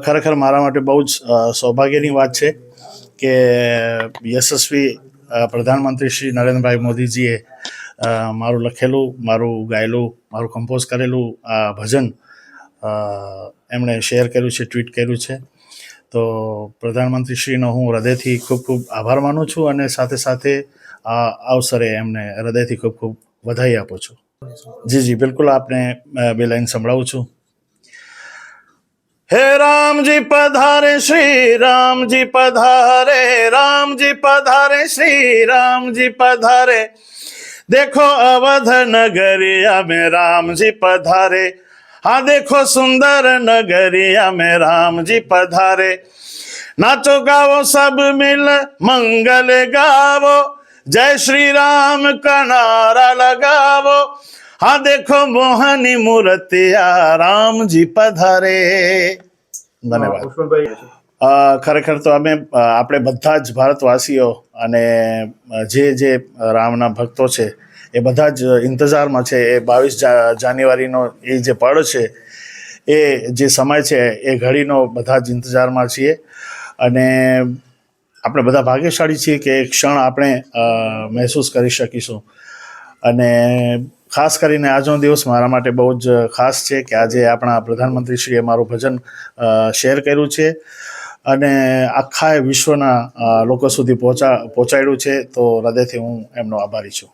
ખરેખર મારા માટે બહુ જ સૌભાગ્યની વાત છે કે યશસ્વી પ્રધાનમંત્રી શ્રી નરેન્દ્રભાઈ મોદીજીએ મારું લખેલું, મારું ગાયેલું, મારું કમ્પોઝ કરેલું આ ભજન એમણે શેર કર્યું છે, ટ્વીટ કર્યું છે. તો પ્રધાનમંત્રીશ્રીનો હું હૃદયથી ખૂબ ખૂબ આભાર માનું છું અને સાથે સાથે આ અવસરે એમને હૃદયથી ખૂબ ખૂબ વધાઈ આપું છું. જી જી બિલકુલ, આપને બે લાઈન સંભળાવું છું. હે રામજી પધારે, શ્રી રામજી પધારે, રામજી પધારે, શ્રી રામજી પધારે, देखो अवध नगरिया में राम जी पधारे, हाँ देखो सुंदर नगरिया में राम जी पधारे, नाचो गावो सब मिल मंगल गावो, जय श्री राम का नारा लगावो, हाँ देखो मोहनी मूर्तिया राम जी पधारे. ધન્યવાદ. ખરેખર તો આપણે બધા જ ભારતવાસીઓ અને જે રામના ભક્તો છે એ બધા જ ઇંતજારમાં છે. એ 22 જાન્યુઆરીનો એ જે પળ છે, એ જે સમય છે, એ ઘડીનો બધા જ ઇંતજારમાં છીએ અને આપણે બધા ભાગ્યશાળી છીએ કે એ ક્ષણ આપણે મહેસૂસ કરી શકીશું. અને ખાસ કરીને આજનો દિવસ મારા માટે બહુ જ ખાસ છે કે આજે આપણા પ્રધાનમંત્રીશ્રીએ મારું ભજન શેર કર્યું છે અને આખા વિશ્વના લોકો સુધી પહોંચાડ્યું છે. તો હૃદયથી હું એમનો આભારી છું.